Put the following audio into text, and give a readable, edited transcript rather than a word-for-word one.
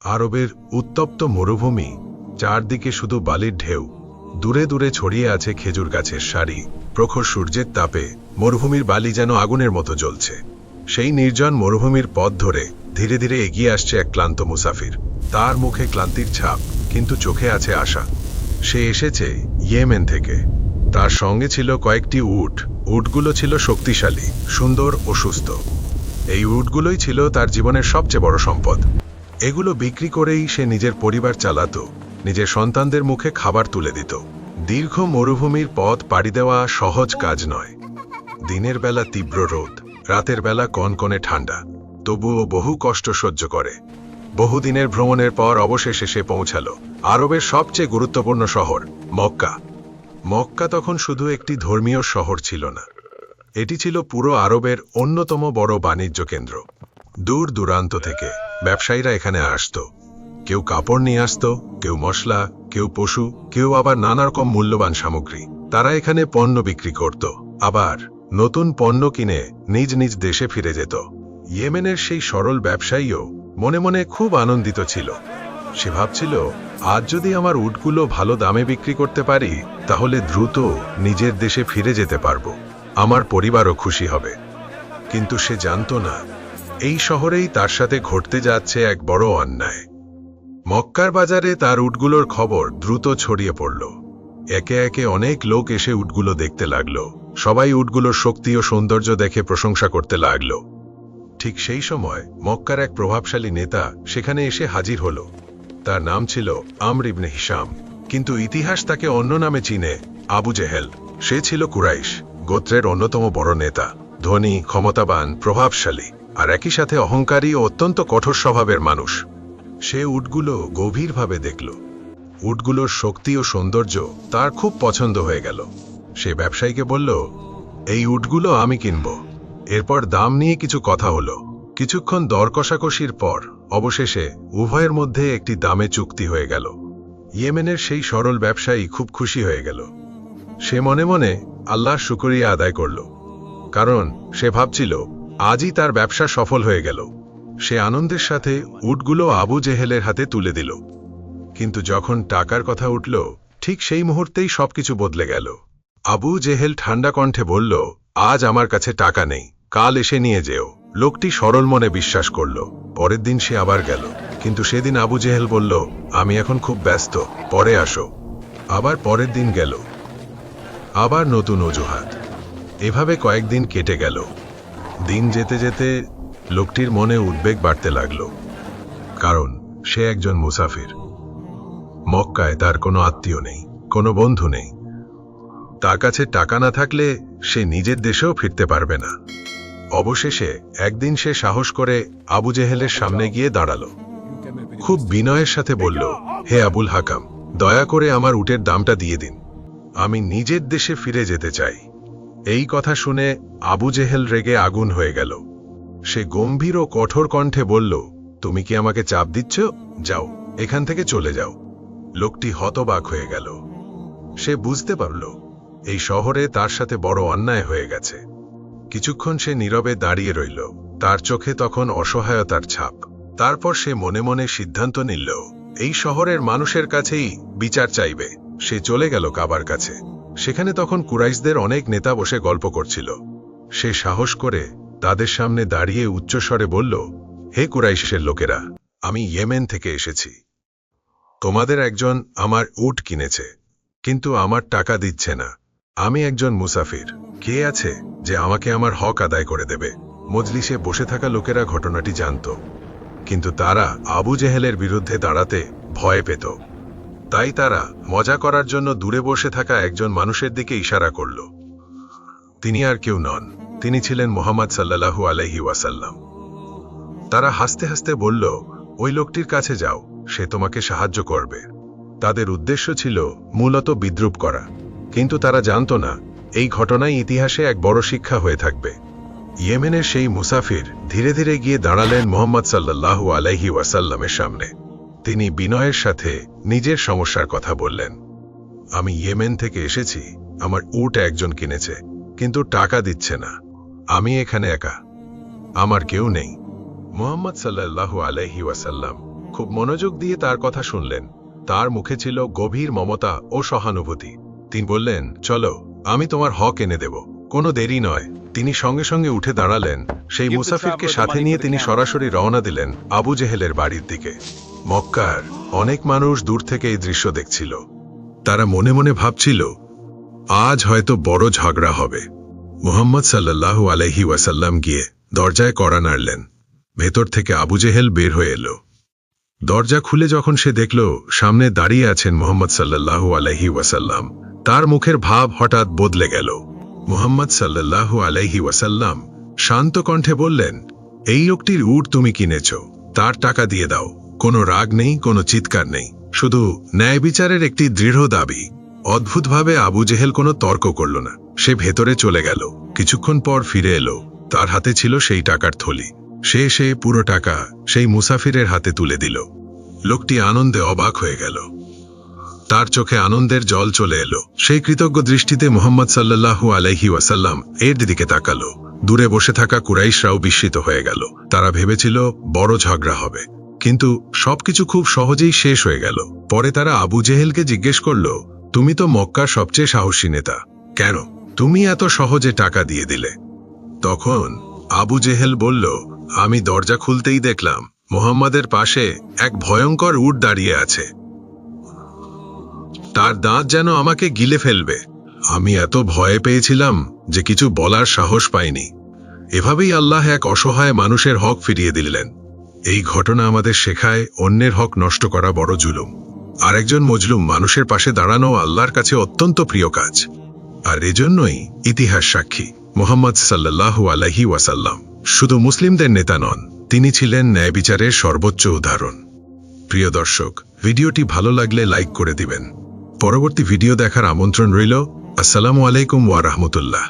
আরবের উত্তপ্ত মরুভূমি, চারদিকে শুধু বালির ঢেউ, দূরে দূরে ছড়িয়ে আছে খেজুর গাছের সারি। প্রখর সূর্যের তাপে মরুভূমির বালি যেন আগুনের মতো জ্বলছে। সেই নির্জন মরুভূমির পথ ধরে ধীরে ধীরে এগিয়ে আসছে এক ক্লান্ত মুসাফির। তার মুখে ক্লান্তির ছাপ, কিন্তু চোখে আছে আশা। সে এসেছে ইয়েমেন থেকে। তার সঙ্গে ছিল কয়েকটি উট। উটগুলো ছিল শক্তিশালী, সুন্দর ও সুস্থ। এই উটগুলোই ছিল তার জীবনের সবচেয়ে বড় সম্পদ। এগুলো বিক্রি করেই সে নিজের পরিবার চালাতো, নিজের সন্তানদের মুখে খাবার তুলে দিত। দীর্ঘ মরুভূমির পথ পাড়ি দেওয়া সহজ কাজ নয়। দিনের বেলা তীব্র রোদ, রাতের বেলা কনকনে ঠান্ডা। তবুও বহু কষ্ট সহ্য করে। বহুদিনের ভ্রমণের পর অবশেষে সে পৌঁছাল আরবের সবচেয়ে গুরুত্বপূর্ণ শহর মক্কা। মক্কা তখন শুধু একটি ধর্মীয় শহর ছিল না, এটি ছিল পুরো আরবের অন্যতম বড় বাণিজ্য কেন্দ্র। দূর দূরান্ত থেকে ব্যবসায়ীরা এখানে আসত। কেউ কাপড় নিয়ে আসত, কেউ মশলা, কেউ পশু, কেউ আবার নানা রকম মূল্যবান সামগ্রী। তারা এখানে পণ্য বিক্রি করত, আবার নতুন পণ্য কিনে নিজ নিজ দেশে ফিরে যেত। ইয়েমেনের সেই সরল ব্যবসায়ীও মনে মনে খুব আনন্দিত ছিল। সে ভাবছিল, আজ যদি আমার উটগুলো ভালো দামে বিক্রি করতে পারি, তাহলে দ্রুত নিজের দেশে ফিরে যেতে পারবো। আমার পরিবারও খুশি হবে। কিন্তু সে জানত না, এই শহরেই তার সাথে ঘটতে যাচ্ছে এক বড় অন্যায়। মক্কার বাজারে তার উটগুলোর খবর দ্রুত ছড়িয়ে পড়ল। একে একে অনেক লোক এসে উটগুলো দেখতে লাগল। সবাই উটগুলোর শক্তি ও সৌন্দর্য দেখে প্রশংসা করতে লাগল। ঠিক সেই সময় মক্কার এক প্রভাবশালী নেতা সেখানে এসে হাজির হল। তার নাম ছিল আমর ইবনে হিশাম, কিন্তু ইতিহাস তাকে অন্য নামে চিনে, আবু জেহেল। সে ছিল কুরাইশ গোত্রের অন্যতম বড় নেতা, ধনী, ক্ষমতাবান, প্রভাবশালী, আর একই সাথে অহংকারী ও অত্যন্ত কঠোর স্বভাবের মানুষ। সে উটগুলো গভীরভাবে দেখল। উটগুলোর শক্তি ও সৌন্দর্য তার খুব পছন্দ হয়ে গেল। সে ব্যবসায়ীকে বলল, এই উটগুলো আমি কিনব। এরপর দাম নিয়ে কিছু কথা হলো। কিছুক্ষণ দর কষাকষির পর অবশেষে উভয়ের মধ্যে একটি দামে চুক্তি হয়ে গেল। ইয়েমেনের সেই সরল ব্যবসায়ী খুব খুশি হয়ে গেল। সে মনে মনে আল্লাহর শুকরিয়া আদায় করল, কারণ সে ভাবছিল আজই তার ব্যবসা সফল হয়ে গেল। সে আনন্দের সাথে উটগুলো আবু জেহেলের হাতে তুলে দিল। কিন্তু যখন টাকার কথা উঠল, ঠিক সেই মুহূর্তেই সবকিছু বদলে গেল। আবু জেহেল ঠান্ডা কণ্ঠে বলল, আজ আমার কাছে টাকা নেই, কাল এসে নিয়ে যেও। লোকটি সরল মনে বিশ্বাস করল। পরের দিন সে আবার গেল, কিন্তু সেদিন আবু জেহেল বলল, আমি এখন খুব ব্যস্ত, পরে আসো। আবার পরের দিন গেল, আবার নতুন অজুহাত। এভাবে কয়েকদিন কেটে গেল। দিন যেতে যেতে লোকটির মনে উদ্বেগ বাড়তে লাগল, কারণ সে একজন মুসাফির। মক্কায় তার কোনো আত্মীয় নেই, কোনো বন্ধু নেই। তার কাছে টাকা না থাকলে সে নিজের দেশেও ফিরতে পারবে না। অবশেষে একদিন সে সাহস করে আবু জেহেলের সামনে গিয়ে দাঁড়ালো। খুব বিনয়ের সাথে বলল, হে আবুল হাকাম, দয়া করে আমার উটের দামটা দিয়ে দিন। আমি নিজের দেশে ফিরে যেতে চাই। এই কথা শুনে আবু জেহেল রেগে আগুন হয়ে গেল। সে গম্ভীর ও কঠোর কণ্ঠে বলল, তুমি কি আমাকে চাপ দিচ্ছ? যাও, এখান থেকে চলে যাও। লোকটি হতবাক হয়ে গেল। সে বুঝতে পারল এই শহরে তার সাথে বড় অন্যায় হয়ে গেছে। কিছুক্ষণ সে নীরবে দাঁড়িয়ে রইল, তার চোখে তখন অসহায়তার ছাপ। তারপর সে মনে মনে সিদ্ধান্ত নিল, এই শহরের মানুষের কাছেই বিচার চাইবে। সে চলে গেল কাবার কাছে। সেখানে তখন কুরাইশদের অনেক নেতা বসে গল্প করছিল। সে সাহস করে তাদের সামনে দাঁড়িয়ে উচ্চস্বরে বলল, হে কুরাইশের লোকেরা, আমি ইয়েমেন থেকে এসেছি। তোমাদের একজন আমার উট কিনেছে, কিন্তু আমার টাকা দিচ্ছে না। আমি একজন মুসাফির। কে আছে যে আমাকে আমার হক আদায় করে দেবে? মজলিসে বসে থাকা লোকেরা ঘটনাটি জানত, কিন্তু তারা আবু জেহেলের বিরুদ্ধে দাঁড়াতে ভয় পেত। তাই তারা মজা করার জন্য দূরে বসে থাকা একজন মানুষের দিকে ইশারা করল। তিনি আর কেউ নন, তিনি ছিলেন মুহাম্মদ সাল্লাল্লাহু আলাইহি ওয়াসাল্লাম। তারা হাসতে হাসতে বলল, ওই লোকটির কাছে যাও, সে তোমাকে সাহায্য করবে। তাদের উদ্দেশ্য ছিল মূলত বিদ্রুপ করা, কিন্তু তারা জানত না এই ঘটনায় ইতিহাসে এক বড় শিক্ষা হয়ে থাকবে। ইয়েমেনের সেই মুসাফির ধীরে ধীরে গিয়ে দাঁড়ালেন মুহাম্মদ সাল্লাল্লাহু আলাইহি ওয়াসাল্লামের সামনে। তিনি বিনয়ের সাথে নিজের সমস্যার কথা বললেন। আমি ইয়েমেন থেকে এসেছি, আমার উট একজন কিনেছে, কিন্তু টাকা দিচ্ছে না। আমি এখানে একা, আমার কেউ নেই। মুহাম্মদ সাল্লাল্লাহু আলাইহি ওয়াসাল্লাম খুব মনোযোগ দিয়ে তার কথা শুনলেন। তার মুখে ছিল গভীর মমতা ও সহানুভূতি। তিনি বললেন, চলো, আমি তোমার হক এনে দেব। কোনো দেরি নয়। তিনি সঙ্গে সঙ্গে উঠে দাঁড়ালেন। সেই মুসাফিরকে সাথে নিয়ে তিনি সরাসরি রওনা দিলেন আবু জেহেলের বাড়ির দিকে। মক্কার অনেক মানুষ দূর থেকে এই দৃশ্য দেখছিল। তারা মনে মনে ভাবছিল, আজ হয়তো বড় ঝগড়া হবে। মুহাম্মদ সাল্লাল্লাহু আলাইহি ওয়াসাল্লাম গিয়ে দরজায় কড়া নাড়লেন। ভেতর থেকে আবু জেহেল বের হয়ে এলো। দরজা খুলে যখন সে দেখল সামনে দাঁড়িয়ে আছেন মুহাম্মদ সাল্লাল্লাহু আলাইহি ওয়াসাল্লাম, তার মুখের ভাব হঠাৎ বদলে গেল। মুহাম্মদ সাল্লাল্লাহু আলাইহি ওয়াসাল্লাম শান্ত কণ্ঠে বললেন, এই লোকটির উট তুমি কিনেছ, তার টাকা দিয়ে দাও। কোনো রাগ নেই, কোনো চিৎকার নেই, শুধু ন্যায় বিচারের একটি দৃঢ় দাবি। অদ্ভুতভাবে আবু জেহেল কোনো তর্ক করল না। সে ভেতরে চলে গেল। কিছুক্ষণ পর ফিরে এলো। তার হাতে ছিল সেই টাকার থলি। সে পুরো টাকা সেই মুসাফিরের হাতে তুলে দিল। লোকটি আনন্দে অবাক হয়ে গেল। তার চোখে আনন্দের জল চলে এলো। সেই কৃতজ্ঞ দৃষ্টিতে মুহাম্মদ সাল্লাল্লাহু আলাইহি ওয়াসাল্লাম এর দিকে তাকালো। দূরে বসে থাকা কুরাইশরাও বিস্মিত হয়ে গেল। তারা ভেবেছিল বড় ঝগড়া হবে, কিন্তু সবকিছু খুব সহজেই শেষ হয়ে গেল। পরে তারা আবু জেহেলকে জিজ্ঞেস করল, তুমি তো মক্কার সবচেয়ে সাহসী নেতা, কেন তুমি এত সহজে টাকা দিয়ে দিলে? তখন আবু জেহেল বলল, আমি দরজা খুলতেই দেখলাম মুহাম্মাদের পাশে এক ভয়ঙ্কর উট দাঁড়িয়ে আছে। তার দাঁত যেন আমাকে গিলে ফেলবে। আমি এত ভয় পেয়েছিলাম যে কিছু বলার সাহস পাইনি। এভাবেই আল্লাহ এক অসহায় মানুষের হক ফিরিয়ে দিলেন। এই ঘটনা আমাদের শেখায় অন্যের হক নষ্ট করা বড় জুলুম। আর একজন মজলুম মানুষের পাশে দাঁড়ানো আল্লাহর কাছে অত্যন্ত প্রিয় কাজ। আর এজন্যই ইতিহাস সাক্ষী, মুহাম্মদ সাল্লাল্লাহু আলাইহি ওয়াসাল্লাম শুধু মুসলিমদের নেতা নন, তিনি ছিলেন ন্যায় বিচারের সর্বোচ্চ উদাহরণ। প্রিয় দর্শক, ভিডিওটি ভালো লাগলে লাইক করে দিবেন। পরবর্তী ভিডিও দেখার আমন্ত্রণ রইল। আসসালামু আলাইকুম ওয়া রাহমাতুল্লাহ।